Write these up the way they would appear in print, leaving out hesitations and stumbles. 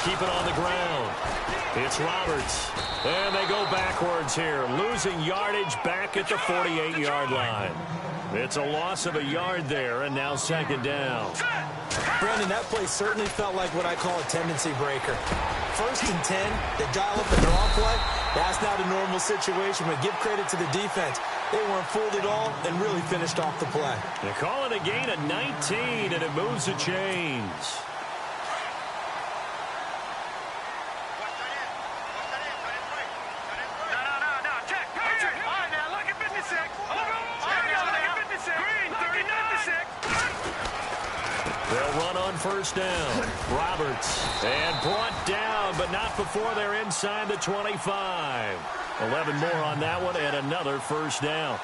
keep it on the ground. It's Roberts. And they go backwards here, losing yardage back at the 48-yard line. It's a loss of a yard there, and now second down. Brandon, that play certainly felt like what I call a tendency breaker. 1st and 10, they dial up the draw play. That's not a normal situation, but give credit to the defense. They weren't fooled at all and really finished off the play. They call it a gain of 19, and it moves the chains. They'll run on first down. Roberts. And brought down, but not before they're inside the 25. 11 more on that one and another first down.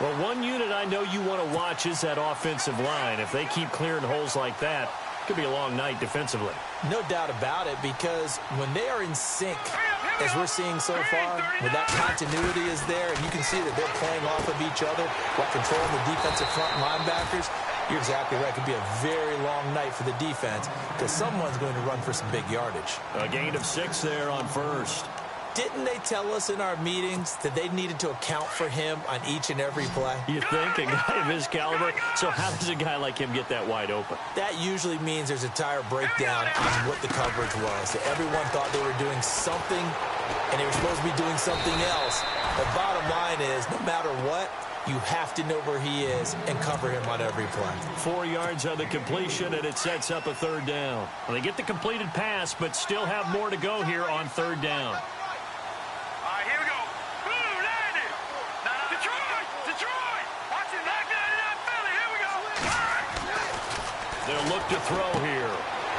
Well, one unit I know you want to watch is that offensive line. If they keep clearing holes like that, it could be a long night defensively. No doubt about it, because when they are in sync, as we're seeing so far, when that continuity is there, and you can see that they're playing off of each other while controlling the defensive front linebackers, you're exactly right. It could be a very long night for the defense because someone's going to run for some big yardage. A gain of 6 there on first. Didn't they tell us in our meetings that they needed to account for him on each and every play? You think? A guy of his caliber? So how does a guy like him get that wide open? That usually means there's a tire breakdown on what the coverage was. Everyone thought they were doing something, and they were supposed to be doing something else. The bottom line is, no matter what, you have to know where he is and cover him on every play. 4 yards on the completion, and it sets up a third down. Well, they get the completed pass, but still have more to go here on third down. Here we go. Boom, landed. Detroit. Watch it. Back down Philly. Here we go. They'll look to throw here.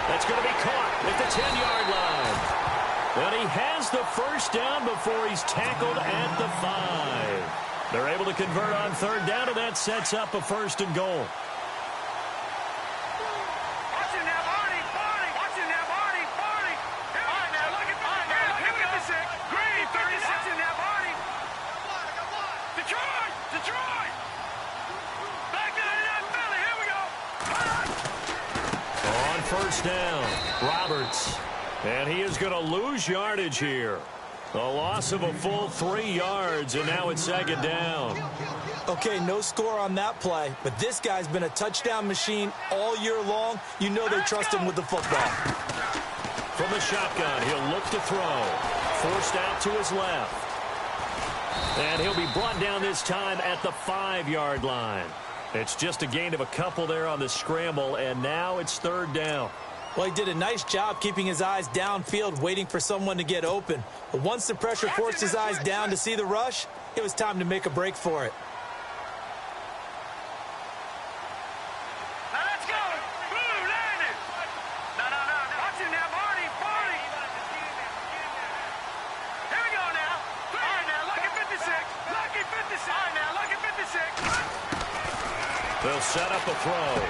That's going to be caught at the 10-yard line. And he has the first down before he's tackled at the 5. They're able to convert on third down, and that sets up a 1st and goal. Watch it now, Barney. Watch it now, Barney. All right, now, look at this. Green, 36. Watch it now, Barney. Detroit. Back down Philly. Here we go. On first down, Roberts. And he is going to lose yardage here. A loss of a full 3 yards, and now it's second down. Okay, no score on that play, but this guy's been a touchdown machine all year long. You know they trust him with the football. From the shotgun, he'll look to throw. Forced out to his left. And he'll be brought down this time at the 5-yard line. It's just a gain of a couple there on the scramble, and now it's third down. Well, he did a nice job keeping his eyes downfield, waiting for someone to get open. But once the pressure forced his eyes down to see the rush, it was time to make a break for it. Now let's go. Boom, landed. No. Watch it now, Barney. Here we go now. All right, now, lucky 56. All right, now, lucky 56. They'll set up a throw.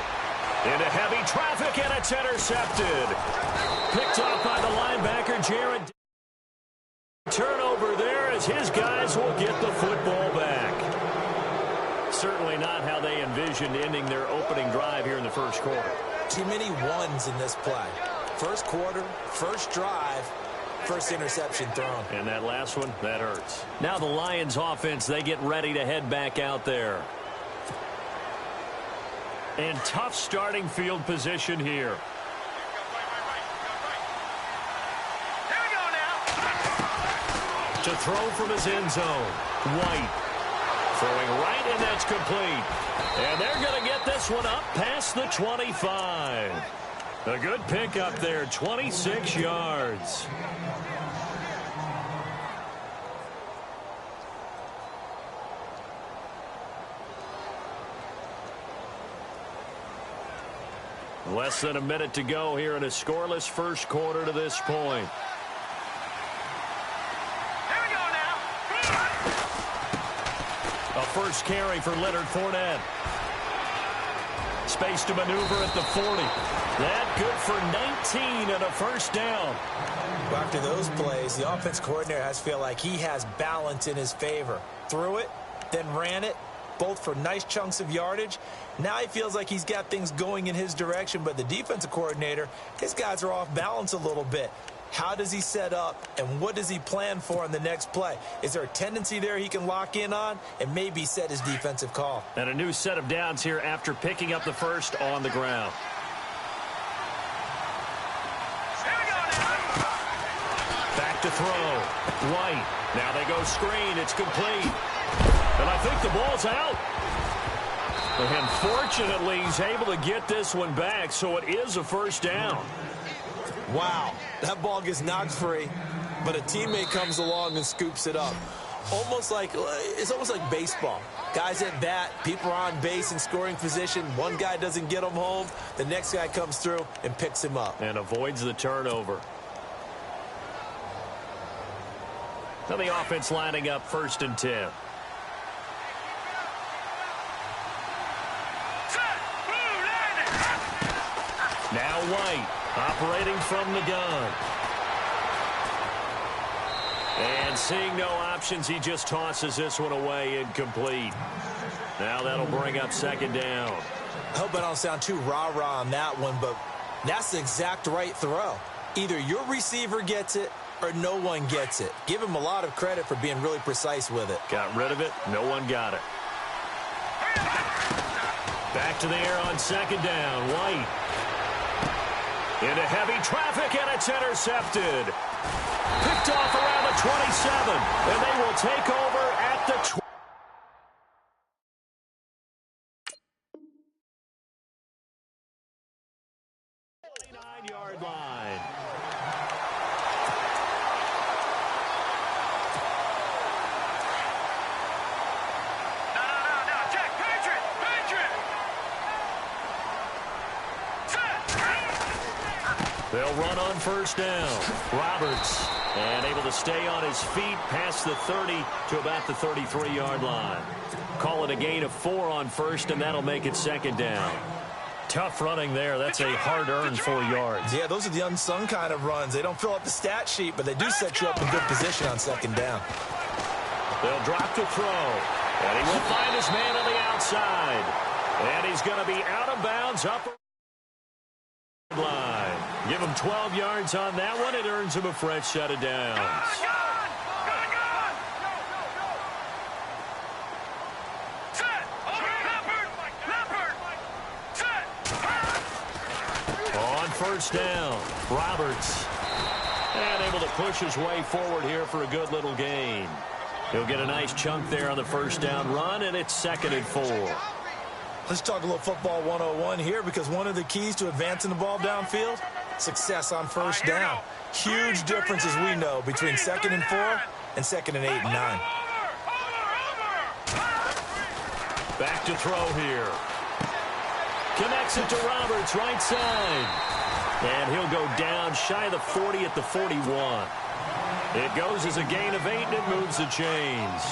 Into heavy traffic, and it's intercepted. Picked off by the linebacker, Jared. Turnover there as his guys will get the football back. Certainly not how they envisioned ending their opening drive here in the first quarter. Too many ones in this play. First quarter, first drive, first interception thrown. And that last one, that hurts. Now the Lions offense, they get ready to head back out there. And tough starting field position here. Here we go now. To throw from his end zone. White. Throwing right, and that's complete. And they're going to get this one up past the 25. A good pickup there, 26 yards. Less than a minute to go here in a scoreless first quarter to this point. Here we go now. A first carry for Leonard Fournette. Space to maneuver at the 40. That good for 19 and a first down. After those plays, the offense coordinator has to feel like he has balance in his favor. Threw it, then ran it, both for nice chunks of yardage. Now he feels like he's got things going in his direction, but the defensive coordinator, his guys are off balance a little bit. How does he set up, and what does he plan for in the next play? Is there a tendency there he can lock in on and maybe set his defensive call? And a new set of downs here after picking up the first on the ground. Back to throw. White. Now they go screen. It's complete. And I think the ball's out. And fortunately, he's able to get this one back, so it is a first down. Wow, that ball gets knocked free, but a teammate comes along and scoops it up. It's almost like baseball. Guys at bat, people are on base in scoring position. One guy doesn't get him home. The next guy comes through and picks him up. And avoids the turnover. Now the offense lining up 1st and 10. Now White operating from the gun. And seeing no options, he just tosses this one away incomplete. Now that'll bring up 2nd down. I hope I don't sound too rah-rah on that one, but that's the exact right throw. Either your receiver gets it or no one gets it. Give him a lot of credit for being really precise with it. Got rid of it. No one got it. Back to the air on 2nd down. White. Into heavy traffic, and it's intercepted. Picked off around the 27, and they will take over at the 29-yard line. No, check, Patriot. They'll run on 1st down. Roberts, and able to stay on his feet past the 30 to about the 33-yard line. Call it a gain of 4 on 1st, and that'll make it 2nd down. Tough running there. That's a hard-earned 4 yards. Yeah, those are the unsung kind of runs. They don't fill up the stat sheet, but they do set you up in good position on 2nd down. They'll drop to throw, and he will find his man on the outside. And he's going to be out of bounds up line. Give him 12 yards on that one. It earns him a fresh set of downs. On 1st down, Roberts. And able to push his way forward here for a good little gain. He'll get a nice chunk there on the 1st down run, and it's 2nd and 4. Let's talk a little football 101 here, because one of the keys to advancing the ball downfield, success on 1st down. Huge difference, as we know, between 2nd and 4 and 2nd and 8 and 9. Back to throw here. Connects it to Roberts, right side. And he'll go down shy of the 40 at the 41. It goes as a gain of 8, and it moves the chains.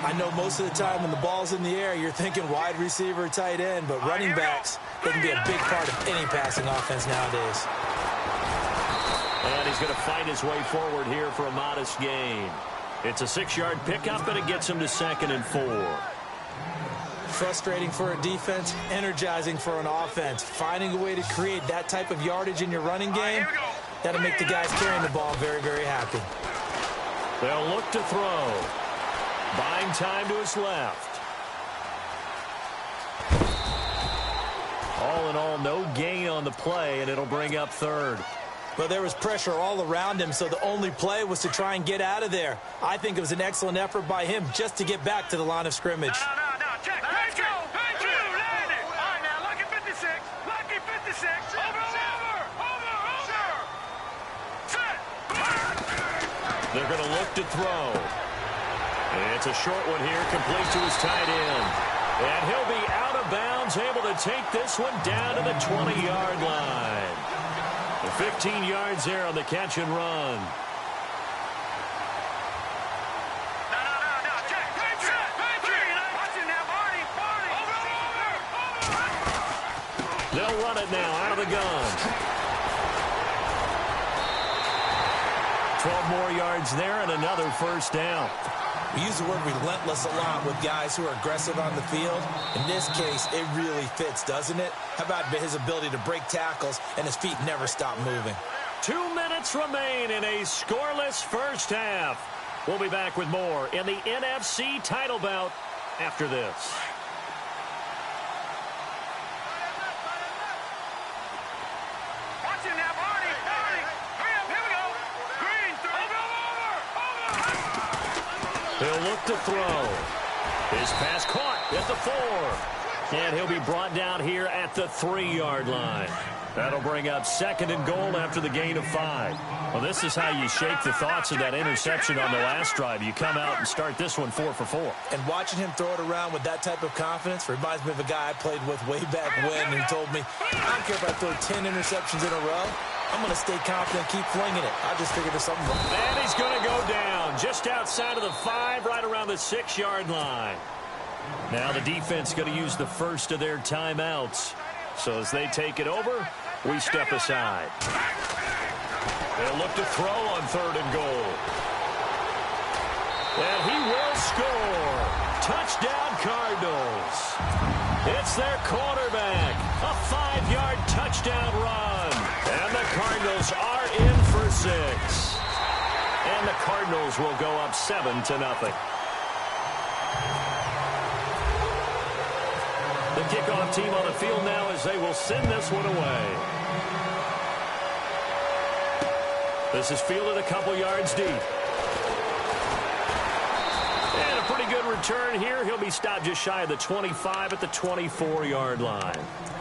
I know most of the time when the ball's in the air, you're thinking wide receiver, tight end, but running backs, they can be a big part of any passing offense nowadays. And he's going to fight his way forward here for a modest gain. It's a 6-yard pickup, and it gets him to 2nd and 4. Frustrating for a defense, energizing for an offense. Finding a way to create that type of yardage in your running game, that'll make the guys carrying the ball very, very happy. They'll look to throw. Buying time to his left. All in all, no gain on the play, and it'll bring up 3rd. But there was pressure all around him, so the only play was to try and get out of there. I think it was an excellent effort by him just to get back to the line of scrimmage. No, check. Let's go. Land it. All right, now, lucky 56. Lucky 56. Over. Set. They're going to look to throw. And it's a short one here, complete to his tight end. And he'll be out of bounds, able to take this one down to the 20-yard line. 15 yards there on the catch and run. No, check. Watching now, Barney. Over. They'll run it now out of the gun. 12 more yards there and another 1st down. We use the word relentless a lot with guys who are aggressive on the field. In this case, it really fits, doesn't it? How about his ability to break tackles and his feet never stop moving? 2 minutes remain in a scoreless first half. We'll be back with more in the NFC title bout after this. Watch it now, Barney. Here we go. Green, over. He'll look to throw. His pass caught at the 4. And he'll be brought down here at the 3-yard line. That'll bring up 2nd and goal after the gain of 5. Well, this is how you shake the thoughts of that interception on the last drive. You come out and start this one 4 for 4. And watching him throw it around with that type of confidence reminds me of a guy I played with way back when who told me, I don't care if I throw 10 interceptions in a row. I'm going to stay confident, keep flinging it. I just figured there's something wrong. And he's going to go down just outside of the 5, right around the 6-yard line. Now the defense going to use the first of their timeouts. So as they take it over, we step aside. They'll look to throw on 3rd and goal. And he will score. Touchdown, Cardinals. It's their quarterback. A 5-yard touchdown run. And the Cardinals are in for 6. And the Cardinals will go up 7-0. The kickoff team on the field now as they will send this one away. This is fielded a couple yards deep. And a pretty good return here. He'll be stopped just shy of the 25 at the 24-yard line.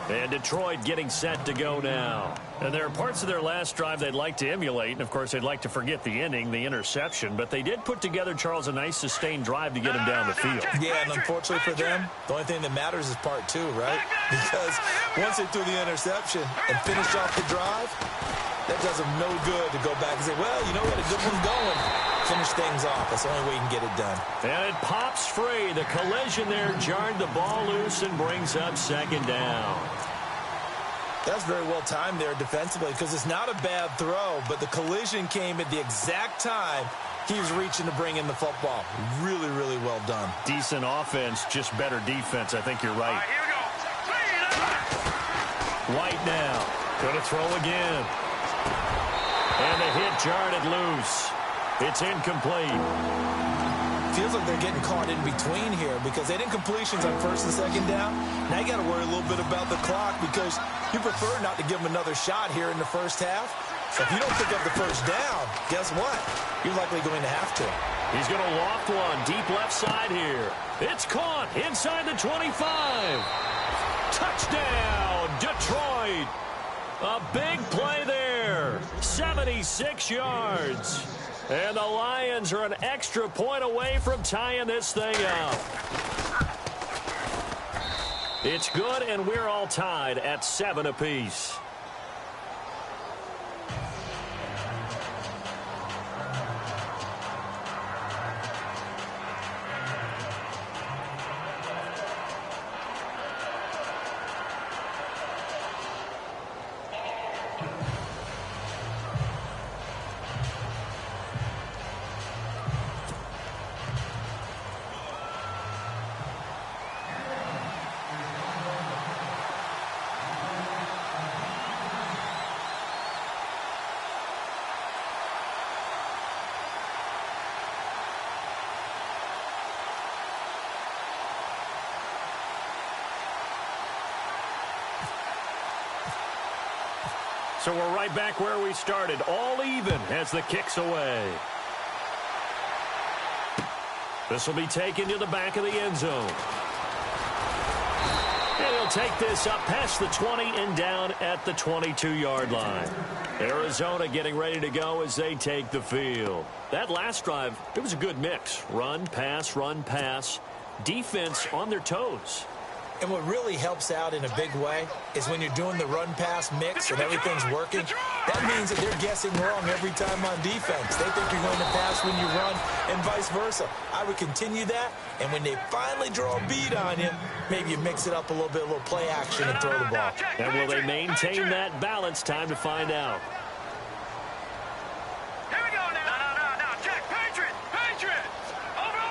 And Detroit getting set to go now. And there are parts of their last drive they'd like to emulate. And, of course, they'd like to forget the ending, the interception. But they did put together, Charles, a nice sustained drive to get him down the field. Yeah, and unfortunately for them, the only thing that matters is part 2, right? Because once they threw the interception and finished off the drive, that does them no good to go back and say, well, you know, we had a good one going. Finish things off. That's the only way you can get it done. And it pops free. The collision there jarred the ball loose and brings up 2nd down. That's very well timed there defensively because it's not a bad throw, but the collision came at the exact time he was reaching to bring in the football. Really, really well done. Decent offense, just better defense. I think you're right. All right, here we go. White now. Going to throw again. And the hit jarred it loose. It's incomplete. Feels like they're getting caught in between here because they didn't completions on 1st and 2nd down. Now you got to worry a little bit about the clock because you prefer not to give them another shot here in the first half. So if you don't pick up the 1st down, guess what? You're likely going to have to. He's going to loft one deep left side here. It's caught inside the 25. Touchdown, Detroit. A big play there. 76 yards. And the Lions are an extra point away from tying this thing up. It's good, and we're all tied at 7 apiece. So we're right back where we started, all even as the kick's away. This will be taken to the back of the end zone. And he'll take this up past the 20 and down at the 22-yard line. Arizona getting ready to go as they take the field. That last drive, it was a good mix. Run, pass, defense on their toes. And what really helps out in a big way is when you're doing the run-pass mix and everything's working, that means that they're guessing wrong every time on defense. They think you're going to pass when you run and vice versa. I would continue that, and when they finally draw a beat on you, maybe you mix it up a little bit, a little play action and throw the ball. And will they maintain that balance? Time to find out. Here we go now. No. Check. Patriot. Over.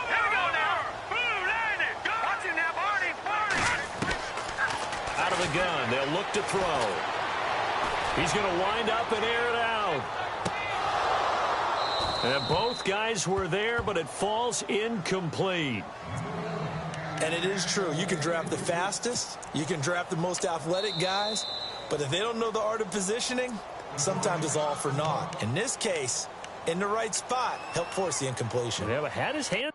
Here we go now. Blue landing. Watch it now, Barney. Out of the gun. They'll look to throw. He's going to wind up and air it out. And both guys were there, but it falls incomplete. And it is true. You can draft the fastest. You can draft the most athletic guys. But if they don't know the art of positioning, sometimes it's all for naught. In this case, in the right spot, helped force the incompletion. Yeah, but had his hand.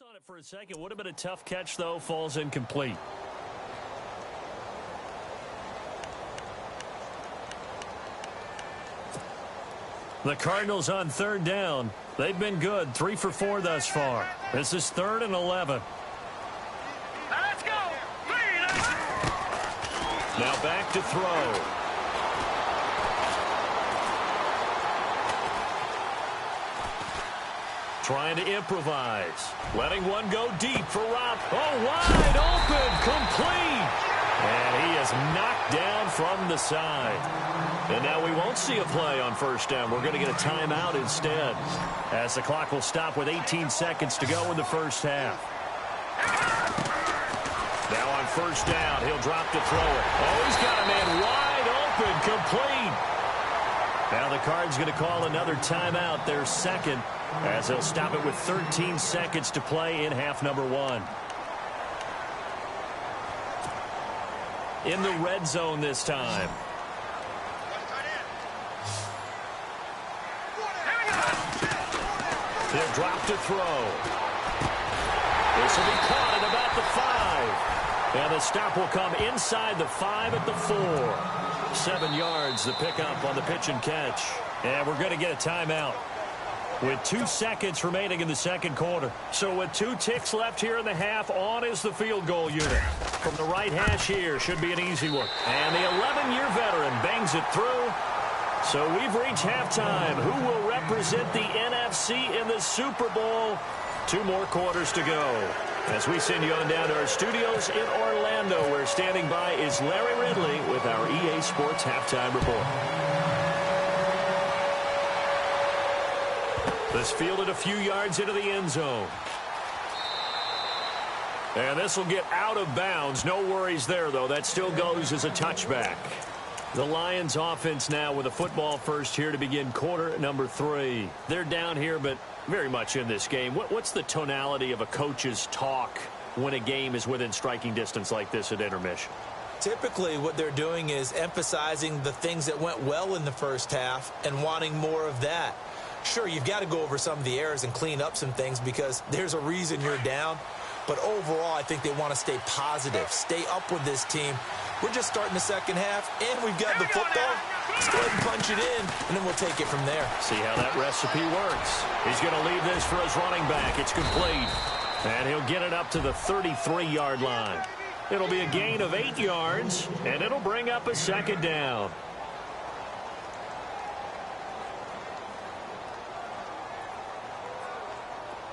On it for a second. Would have been a tough catch, though. Falls incomplete. The Cardinals on third down. They've been good. 3 for 4 thus far. This is 3rd and 11. Now let's go. 3, Now back to throw. Trying to improvise. Letting one go deep for Rob. Oh, wide open. Complete. And he is knocked down from the side. And now we won't see a play on first down. We're going to get a timeout instead, as the clock will stop with 18 seconds to go in the first half. Now on first down, he'll drop to throw it. Oh, he's got a man wide open. Complete. Now the Cards going to call another timeout, their second, as they'll stop it with 13 seconds to play in half number 1. In the red zone this time. He'll drop to throw. This will be caught at about the 5. And the stop will come inside the 5 at the 4. 7 yards, the pickup on the pitch and catch. And we're going to get a timeout with 2 seconds remaining in the second quarter. So with 2 ticks left here in the half, on is the field goal unit. From the right hash here, should be an easy one. And the 11-year veteran bangs it through. So we've reached halftime. Who will represent the NFC in the Super Bowl? 2 more quarters to go. As we send you on down to our studios in Orlando, where standing by is Larry Ridley with our EA Sports Halftime Report. This fielded a few yards into the end zone. And this will get out of bounds. No worries there, though. That still goes as a touchback. The Lions offense now with a football first here to begin quarter number 3. They're down here, but very much in this game. What's the tonality of a coach's talk when a game is within striking distance like this at intermission? Typically, what they're doing is emphasizing the things that went well in the first half and wanting more of that. Sure, you've got to go over some of the errors and clean up some things because there's a reason you're down. But overall, I think they want to stay positive, stay up with this team. We're just starting the second half, and we've got the football. Let's go ahead and punch it in, and then we'll take it from there. See how that recipe works. He's going to leave this for his running back. It's complete. And he'll get it up to the 33-yard line. It'll be a gain of 8 yards, and it'll bring up a second down.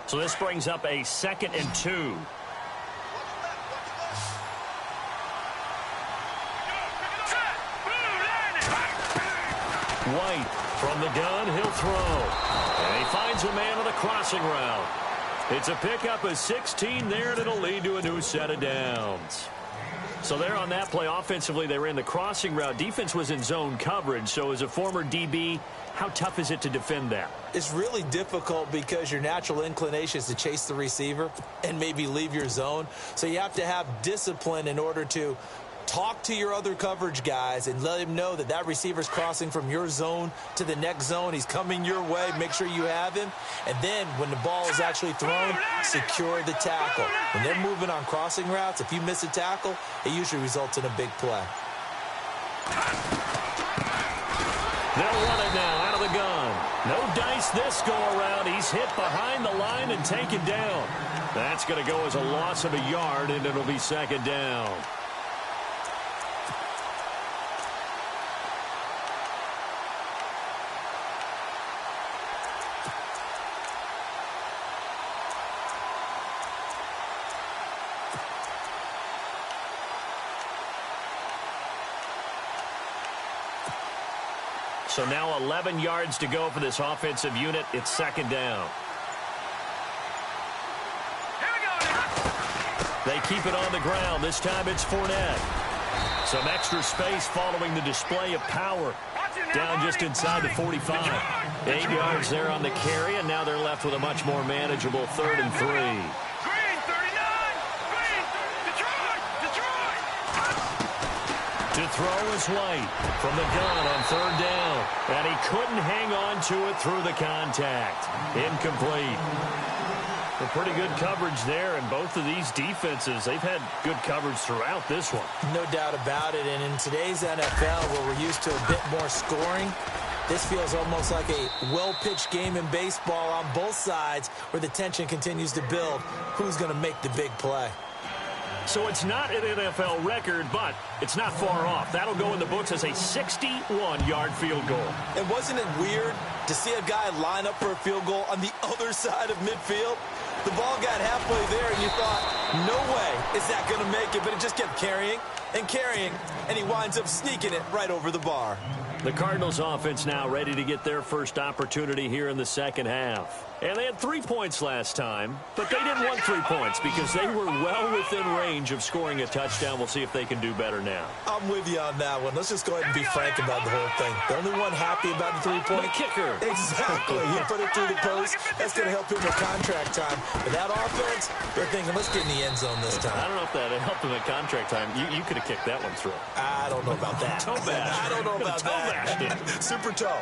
So this brings up a 2nd and 2. White from the gun, he'll throw. And he finds a man on the crossing route. It's a pickup of 16 there, and it'll lead to a new set of downs. So there on that play, offensively, they ran the crossing route. Defense was in zone coverage, so as a former DB, how tough is it to defend that? It's really difficult because your natural inclination is to chase the receiver and maybe leave your zone. So you have to have discipline in order to talk to your other coverage guys and let him know that that receiver's crossing from your zone to the next zone. He's coming your way. Make sure you have him. And then when the ball is actually thrown, secure the tackle. When they're moving on crossing routes, if you miss a tackle, it usually results in a big play. They'll run it now out of the gun. No dice Ace this go-around. He's hit behind the line and taken down. That's going to go as a loss of a yard, and it'll be second down. So now 11 yards to go for this offensive unit. It's second down. They keep it on the ground. This time it's Fournette. Some extra space following the display of power. Down just inside the 45. 8 yards there on the carry, and now they're left with a much more manageable 3rd and 3. To throw is White from the gun on 3rd down. And he couldn't hang on to it through the contact. Incomplete. A pretty good coverage there, and both of these defenses, they've had good coverage throughout this one. No doubt about it, and in today's NFL, where we're used to a bit more scoring, this feels almost like a well-pitched game in baseball on both sides where the tension continues to build. Who's going to make the big play? So it's not an NFL record, but it's not far off. That'll go in the books as a 61-yard field goal. And wasn't it weird to see a guy line up for a field goal on the other side of midfield? The ball got halfway there, and you thought, no way is that going to make it, but it just kept carrying and carrying, and he winds up sneaking it right over the bar. The Cardinals offense now ready to get their first opportunity here in the second half. And they had 3 points last time, but they didn't want 3 points because they were well within range of scoring a touchdown. We'll see if they can do better now. I'm with you on that one. Let's just go ahead and be frank about the whole thing. The only one happy about the 3-point kicker. Exactly. He put it through the post. That's going to help him with contract time. But that offense, they're thinking, let's get in the end zone this time. I don't know if that helped him at contract time. You could have kicked that one through. I don't know about that. Toe bash. I don't know about that. Super toe.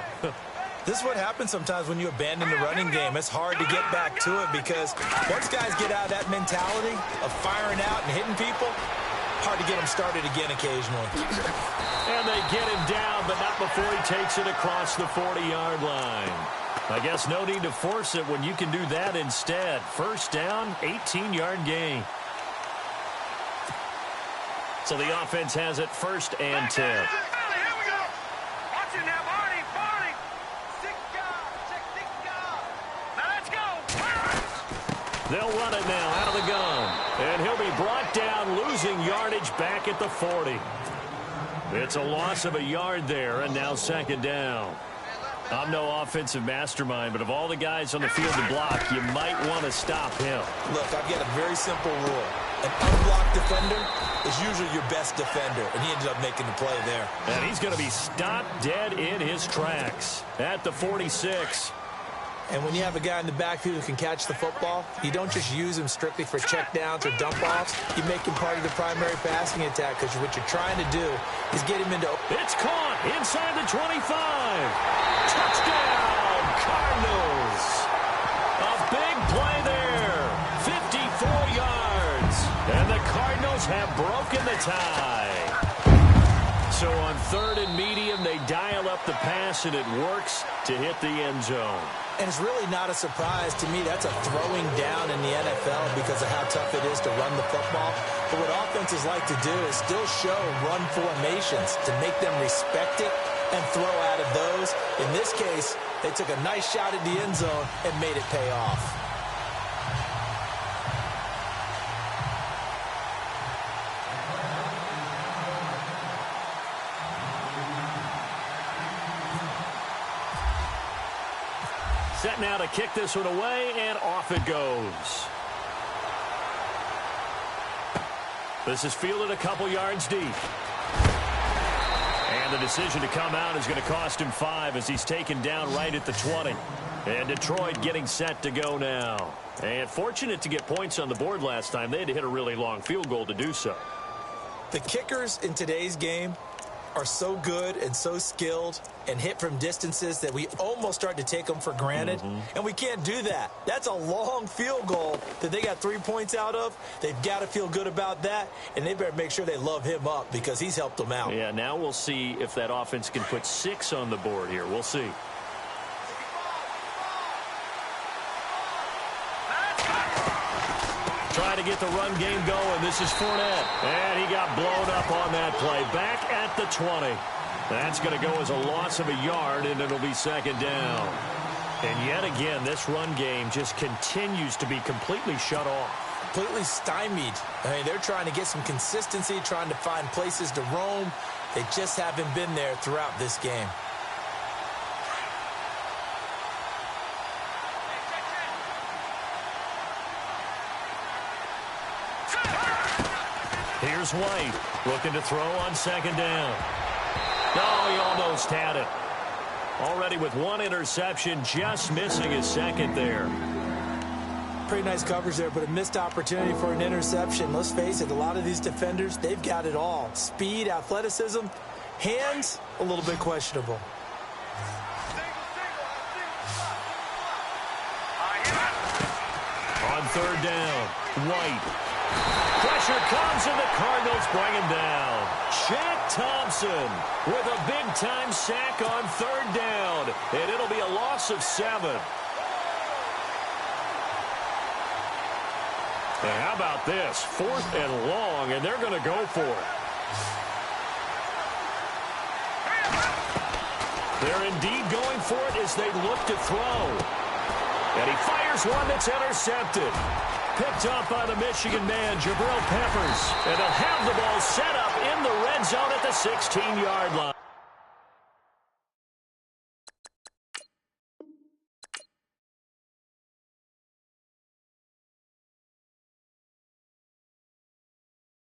This is what happens sometimes when you abandon the running game. It's hard to get back to it because once guys get out of that mentality of firing out and hitting people, hard to get them started again occasionally. And they get him down, but not before he takes it across the 40-yard line. I guess no need to force it when you can do that instead. First down, 18-yard gain. So the offense has it 1st and 10. They'll run it now out of the gun. And he'll be brought down, losing yardage back at the 40. It's a loss of a yard there, and now second down. I'm no offensive mastermind, but of all the guys on the field to block, you might want to stop him. Look, I've got a very simple rule. An unblocked defender is usually your best defender, and he ended up making the play there. And he's going to be stopped dead in his tracks at the 46. And when you have a guy in the backfield who can catch the football, you don't just use him strictly for checkdowns or dump-offs. You make him part of the primary passing attack because what you're trying to do is get him into... It's caught inside the 25. Touchdown, Cardinals. A big play there. 54 yards. And the Cardinals have broken the tie. So on 3rd and medium, they dial up the pass, and it works to hit the end zone. And it's really not a surprise to me. That's a throwing down in the NFL because of how tough it is to run the football. But what offenses like to do is still show run formations to make them respect it and throw out of those. In this case, they took a nice shot at the end zone and made it pay off. Set now to kick this one away, and off it goes. This is fielded a couple yards deep. And the decision to come out is going to cost him 5 as he's taken down right at the 20. And Detroit getting set to go now. And fortunate to get points on the board last time. They had to hit a really long field goal to do so. The kickers in today's game are so good and so skilled and hit from distances that we almost start to take them for granted. And we can't do that. That's a long field goal that they got 3 points out of. They've got to feel good about that, and they better make sure they love him up because he's helped them out. Yeah, now we'll see if that offense can put 6 on the board here. We'll see. to get the run game going. This is Fournette. And he got blown up on that play. Back at the 20. That's going to go as a loss of a yard, and it'll be second down. And yet again, this run game just continues to be completely shut off. Completely stymied. I mean, they're trying to get some consistency, trying to find places to roam. They just haven't been there throughout this game. Here's White, looking to throw on second down. Oh, he almost had it. Already with one interception, just missing his second there. Pretty nice coverage there, but a missed opportunity for an interception. Let's face it, a lot of these defenders, they've got it all. Speed, athleticism, hands, a little bit questionable. On third down, White. Pressure comes, and the Cardinals bring him down. Shaq Thompson with a big-time sack on third down, and it'll be a loss of 7. And how about this? 4th and long, and they're going to go for it. They're indeed going for it as they look to throw. And he fires one that's intercepted. Picked up by the Michigan man, Jabril Peppers. And they'll have the ball set up in the red zone at the 16-yard line.